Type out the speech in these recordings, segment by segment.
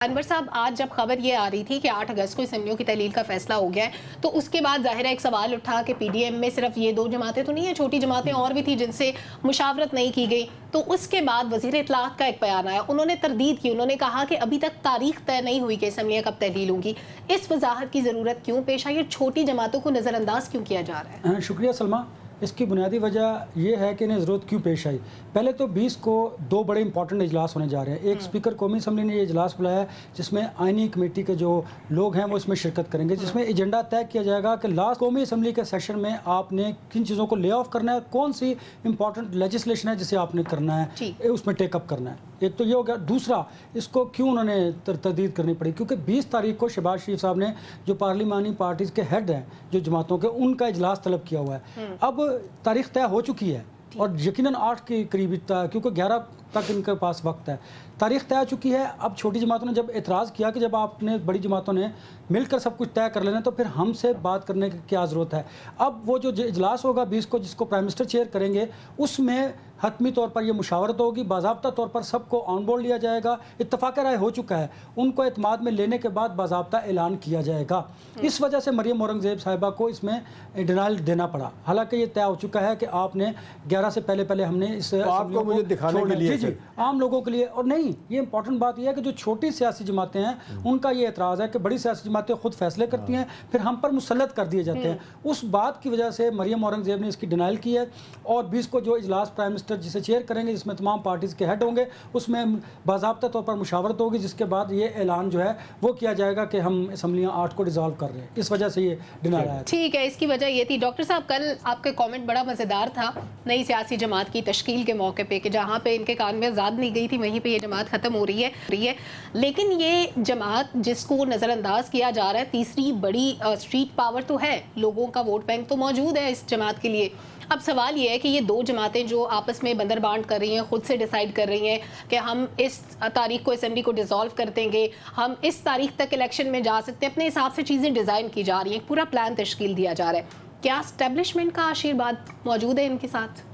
अनवर साहब, आज जब खबर ये आ रही थी कि 8 अगस्त को असेंबलियों की तहलील का फैसला हो गया है, तो उसके बाद जाहिर है एक सवाल उठा कि पीडीएम में सिर्फ ये 2 जमातें तो नहीं है, छोटी जमातें और भी थी जिनसे मुशावरत नहीं की गई। तो उसके बाद वजीर इत्तलात का एक बयान आया, उन्होंने तरदीद की, उन्होंने कहा कि अभी तक तारीख तय नहीं हुई कि असेंबलियां कब तहलील होंगी। इस वजाहत की ज़रूरत क्यों पेश आई? छोटी जमातों को नज़रअंदाज क्यों किया जा रहा है? शुक्रिया सलमा। इसकी बुनियादी वजह यह है कि इन्हें ज़रूरत क्यों पेश आई। पहले तो 20 को 2 बड़े इंपॉर्टेंट इजलास होने जा रहे हैं। एक स्पीकर कौमी असम्बली ने ये इजलास बुलाया है जिसमें आइनी कमेटी के जो लोग हैं वो इसमें शिरकत करेंगे, जिसमें एजेंडा तय किया जाएगा कि लास्ट कौमी असम्बली के सेशन में आपने किन चीज़ों को ले ऑफ करना है, कौन सी इंपॉर्टेंट लेजिस्लेशन है जिसे आपने करना है, उसमें टेकअप करना है। एक तो ये हो गया। दूसरा, इसको क्यों उन्होंने तरदीद करनी पड़ी, क्योंकि 20 तारीख को शहबाज शरीफ साहब ने जो पार्लिमानी पार्टीज़ के हेड हैं जो जमातों के, उनका इजलास तलब किया हुआ है। अब तारीख तय हो चुकी है और यकीनन 8 के करीब इतना, क्योंकि 11 तक इनके पास वक्त है। तारीख तय हो चुकी है। अब छोटी जमातों ने जब एतराज़ किया कि जब आपने बड़ी जमातों ने मिलकर सब कुछ तय कर लेना तो फिर हमसे बात करने की क्या ज़रूरत है। अब वो जो इजलास होगा 20 को, जिसको प्राइम मिनिस्टर चेयर करेंगे, उसमें हतमी तौर पर यह मुशावरत होगी, बाज़ाब्ता तौर पर सबको ऑन बोर्ड लिया जाएगा। इत्तफाक़ राय हो चुका है, उनको एतमाद में लेने के बाद बाज़ाब्ता ऐलान किया जाएगा। इस वजह से मरियम औरंगज़ेब साहिबा को इसमें डिनाइल देना पड़ा। हालांकि ये तय हो चुका है कि आपने 11 से पहले हमने इस आपको मुझे दिखाने के लिए जी आम लोगों के लिए। और नहीं, ये इंपॉर्टेंट बात यह है कि जो छोटी सियासी जमातें हैं उनका ये एतराज़ है कि बड़ी सियासी जमातें खुद फैसले करती हैं, फिर हम पर मुसल्लत कर दिए जाते हैं। उस बात की वजह से मरियम औरंगज़ेब ने इसकी डिनाइल की है। और 20 को जो इजलास प्राइम मिनिस्टर जिसे चेयर करेंगे, जिसमें तमाम पार्टीज़ के हेड होंगे, उसमें बाज़ाब्ता तौर पर मुशावरत होगी, जिसके बाद ये ऐलान जो है वो किया जाएगा कि हम असम्बलियाँ 8 को डिज़ोल्व कर रहे हैं। इस वजह से ये डिनाइल आया। ठीक है, इसकी वजह ये थी। डॉक्टर साहब, कल आपका कॉमेंट बड़ा मज़ेदार था नई सियासी जमात की तश्कील के मौके पे कि जहाँ पे इनके कान में आज़ाद नहीं गई थी वहीं पे ये जमात ख़त्म हो रही है। लेकिन ये जमात जिसको नज़रअंदाज किया जा रहा है, तीसरी बड़ी स्ट्रीट पावर तो है, लोगों का वोट बैंक तो मौजूद है इस जमात के लिए। अब सवाल ये है कि ये 2 जमातें जो आपस में बंदर बांट कर रही हैं, खुद से डिसाइड कर रही हैं कि हम इस तारीख को असेंबली को डिसॉल्व कर देंगे, हम इस तारीख तक इलेक्शन में जा सकते हैं, अपने हिसाब से चीज़ें डिज़ाइन की जा रही हैं, पूरा प्लान तश्कील दिया जा रहा है। क्या एस्टेब्लिशमेंट का आशीर्वाद मौजूद है इनके साथ?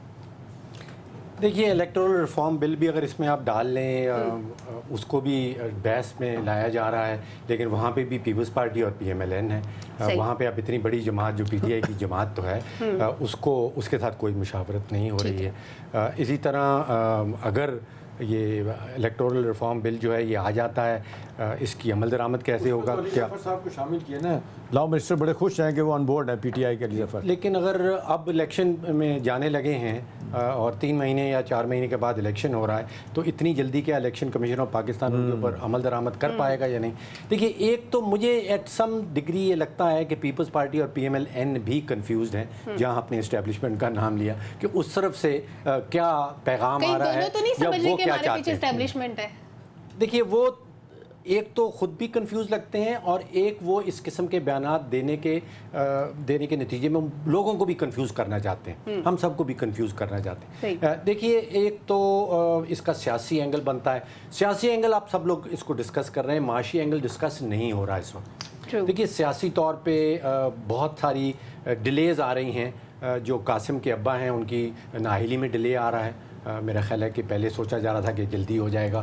देखिए, इलेक्टोरल रिफॉर्म बिल भी अगर इसमें आप डाल लें, उसको भी बहस में लाया जा रहा है, लेकिन वहाँ पे भी पीपल्स पार्टी और PMLN है। वहाँ पे अब इतनी बड़ी जमात जो PTI की जमात तो है, उसको उसके साथ कोई मुशावरत नहीं हो रही है। इसी तरह अगर ये इलेक्टोरल रिफॉर्म बिल जो है ये आ जाता है, इसकी अमल दरामद कैसे होगा? क्या साहब को शामिल किया ना, लॉ मिनिस्टर बड़े खुश हैं कि वो ऑन बोर्ड है PTI के लिए। लेकिन अगर अब इलेक्शन में जाने लगे हैं और 3 महीने या 4 महीने के बाद इलेक्शन हो रहा है, तो इतनी जल्दी क्या इलेक्शन कमीशन ऑफ पाकिस्तान उनके ऊपर अमल दरामद कर पाएगा या नहीं? देखिए, एक तो मुझे एट सम डिग्री ये लगता है कि पीपल्स पार्टी और PMLN भी कंफ्यूज्ड हैं, जहां अपने इस्टेब्लिशमेंट का नाम लिया, कि उस तरफ से क्या पैगाम आ रहा है या वो क्या चाहते हैं। देखिए, वो एक तो खुद भी कंफ्यूज लगते हैं और एक वो इस किस्म के बयानात देने के नतीजे में लोगों को भी कंफ्यूज करना चाहते हैं, हम सबको भी कंफ्यूज करना चाहते हैं। देखिए, एक तो इसका सियासी एंगल बनता है। सियासी एंगल आप सब लोग इसको डिस्कस कर रहे हैं, माशी एंगल डिस्कस नहीं हो रहा इस वक्त। देखिए, सियासी तौर पे बहुत सारी डिलेज आ रही हैं। जो कासिम के अब्बा हैं उनकी नाअहली में डिले आ रहा है। मेरा ख्याल है कि पहले सोचा जा रहा था कि जल्दी हो जाएगा।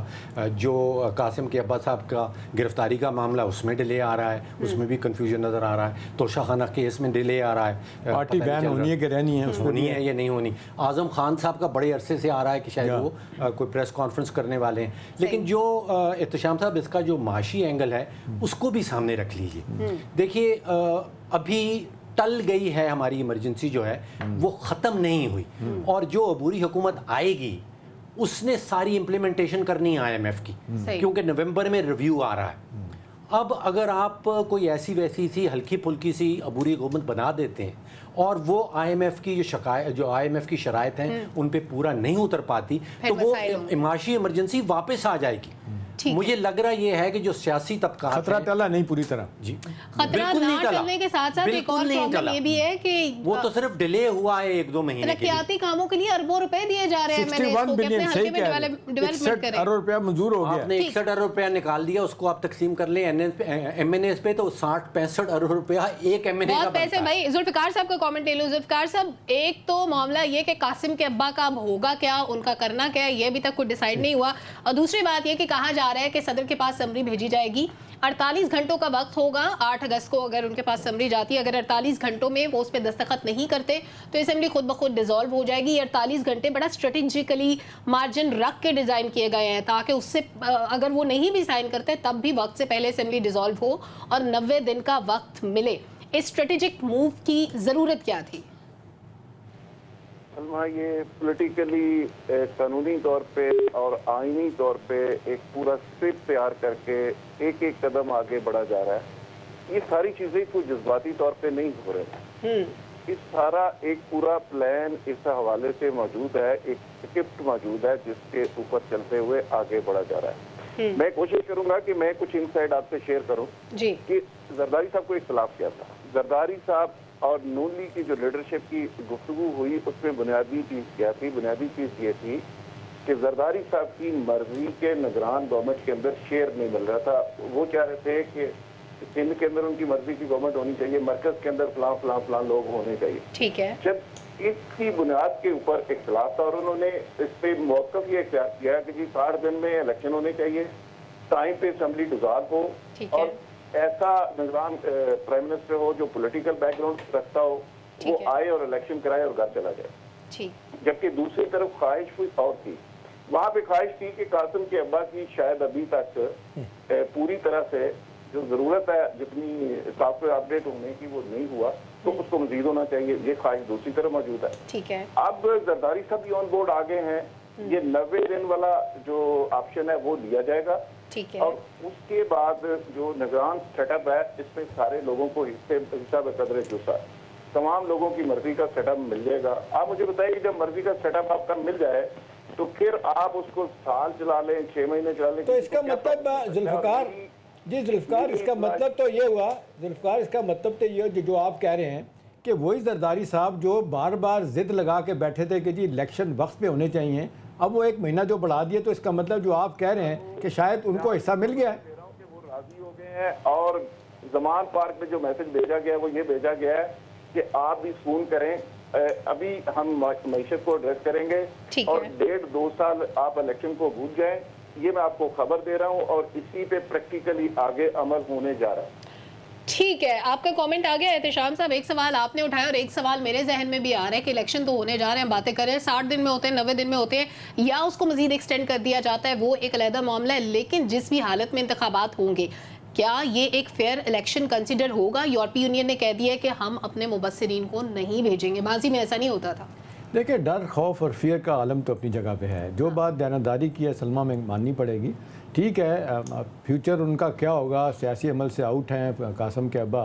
जो कासिम के अब्बा साहब का गिरफ्तारी का मामला, उसमें डिले आ रहा है, उसमें भी कंफ्यूजन नज़र आ रहा है। तोशा खाना केस में डिले आ रहा है, पार्टी बैन होनी है कि रहनी है, होनी है या नहीं होनी। आज़म खान साहब का बड़े अरसे से आ रहा है कि शायद वो कोई प्रेस कॉन्फ्रेंस करने वाले हैं। लेकिन जो एहतशाम साहब, इसका जो माशी एंगल है उसको भी सामने रख लीजिए। देखिए, अभी टल गई है हमारी इमरजेंसी जो है, वो ख़त्म नहीं हुई, और जो अबूरी हुकूमत आएगी उसने सारी इम्प्लीमेंटेशन करनी है IMF की, क्योंकि नवंबर में रिव्यू आ रहा है। अब अगर आप कोई ऐसी वैसी सी हल्की फुल्की सी अबूरी हुकूमत बना देते हैं और वो IMF की जो IMF की शराइत हैं उन पे पूरा नहीं उतर पाती, तो वो माशी इमरजेंसी वापस आ जाएगी। मुझे लग रहा ये है कि जो सियासी तबका खतरा टला नहीं पूरी तरह जी, खतरा ना टलने के साथ साथ एक और प्रॉब्लम ये भी है कि वो तो सिर्फ डिले हुआ है 1-2 महीने। तरक्याती कामों के लिए अरबों रुपए दिए जा रहे हैं। 61 बिलियन सही कह रहे हैं, 61 अरब रुपया मंजूर हो गया। आपने 61 अरब रुपया निकाल दिया, उसको आप तकसीम कर लें MNS पे, तो 60-65 अरब रुपया एक MNA का पैसे। भाई जुल्फिकार साहब का कॉमेंट ले लो। जुल्फिकार साहब, एक तो मामला ये कि कासिम के अब्बा का अब होगा क्या, उनका करना क्या है, ये अभी तक कोई डिसाइड नहीं हुआ, और दूसरी बात ये कि कहा जा रहा है कि सदर के पास समरी भेजी जाएगी, 48 घंटों का वक्त होगा। 8 अगस्त को अगर उनके पास समरी जाती है, अगर 48 घंटों में वो उस पर दस्तखत नहीं करते तो असेंबली खुद ब खुद डिसॉल्व हो जाएगी। 48 घंटे बड़ा स्ट्रेटेजिकली मार्जिन रख के डिज़ाइन किए गए हैं ताकि उससे अगर वो नहीं भी साइन करते तब भी वक्त से पहले असेंबली डिसॉल्व हो और 90 दिन का वक्त मिले। इस स्ट्रेटेजिक मूव की ज़रूरत क्या थी? सलमा, ये पॉलिटिकली कानूनी तौर पे और आईनी तौर पे एक पूरा स्क्रिप्ट तैयार करके एक एक कदम आगे बढ़ा जा रहा है। ये सारी चीजें कोई जज्बाती तौर पे नहीं हो रही। इस सारा एक पूरा प्लान इस हवाले से मौजूद है, एक स्क्रिप्ट मौजूद है जिसके ऊपर चलते हुए आगे बढ़ा जा रहा है। मैं कोशिश करूंगा कि मैं कुछ इनसाइड आपसे शेयर करूं जी कि जरदारी साहब को इख्तलाफ क्या था। जरदारी साहब और नून लीग की जो लीडरशिप की गुफ्तगू हुई उसमें बुनियादी चीज क्या थी? बुनियादी चीज ये थी कि जरदारी साहब की मर्जी के निगरान गवर्नमेंट के अंदर शेयर नहीं मिल रहा था। वो चाह रहे थे कि सिंध के अंदर उनकी मर्जी की गवर्नमेंट होनी चाहिए, मरकज के अंदर फलां फलां फलां लोग होने चाहिए। ठीक है। जब इसकी बुनियाद के ऊपर इख्तलाफ था और उन्होंने इस पे मौक़िफ़ ये इख्तियार किया कि जी 60 दिन में इलेक्शन होने चाहिए, टाइम पे असेंबली डिसॉल्व हो ठीक है। और ऐसा निगरान प्राइम मिनिस्टर हो जो पॉलिटिकल बैकग्राउंड रखता हो, वो आए और इलेक्शन कराए और घर चला जाए। ठीक। जबकि दूसरी तरफ ख्वाहिश कोई और थी। वहाँ पे ख्वाहिश थी कि कासिम के अब्बा की शायद अभी तक पूरी तरह से जो जरूरत है जितनी सॉफ्टवेयर अपडेट होने की वो नहीं हुआ, तो उसको मजीद होना चाहिए। ये ख्वाहिश दूसरी तरफ मौजूद है। ठीक है। अब जरदारी साहब भी ऑन बोर्ड आ गए हैं। ये 90 दिन वाला जो ऑप्शन है वो लिया जाएगा। ठीक है। और उसके बाद जो निगरान सेटअप है इसमें सारे लोगों को हिस्सा बकदर जुस्सा तमाम लोगों की मर्जी का सेटअप मिल जाएगा। आप मुझे बताइए कि जब मर्जी का सेटअप आपका मिल जाए तो फिर आप उसको साल चला लें, 6 महीने चला लें, तो इसका मतलब जुल्फ़िकार जी, जुल्फ़िकार इसका मतलब तो ये हुआ, जुल्फ़िकार इसका मतलब तो ये जो आप कह रहे हैं कि वही जरदारी साहब जो बार बार जिद लगा के बैठे थे कि जी इलेक्शन वक्त पे होने चाहिए, अब वो 1 महीना जो बढ़ा दिए, तो इसका मतलब जो आप कह रहे हैं कि शायद उनको हिस्सा मिल गया है। वो राजी हो गए हैं। और जमान पार्क में जो मैसेज भेजा गया है वो ये भेजा गया है कि आप भी सुकून करें, अभी हम मईशत को एड्रेस करेंगे और 1.5-2 साल आप इलेक्शन को भूल जाएं। ये मैं आपको खबर दे रहा हूं और इसी पे प्रैक्टिकली आगे अमल होने जा रहा है। ठीक है, आपका कमेंट आ गया एहतेशाम साहब। एक सवाल आपने उठाया और एक सवाल मेरे जहन में भी आ रहा है कि इलेक्शन तो होने जा रहे हैं, बातें कर रहे हैं, 60 दिन में होते हैं, 90 दिन में होते हैं, या उसको मजीद एक्सटेंड कर दिया जाता है, वो एक अलग मामला है। लेकिन जिस भी हालत में इंतखाबात होंगे, क्या ये एक फेयर इलेक्शन कंसिडर होगा? यूरोपीय यूनियन ने कह दिया है कि हम अपने मुबस्सिरीन को नहीं भेजेंगे। माजी में ऐसा नहीं होता था। देखिए, डर, खौफ और फियर का आलम तो अपनी जगह पे है। जो बात दयानतदारी की है सलमा में माननी पड़ेगी। ठीक है, फ्यूचर उनका क्या होगा, सियासी अमल से आउट हैं कासिम के अब्बा,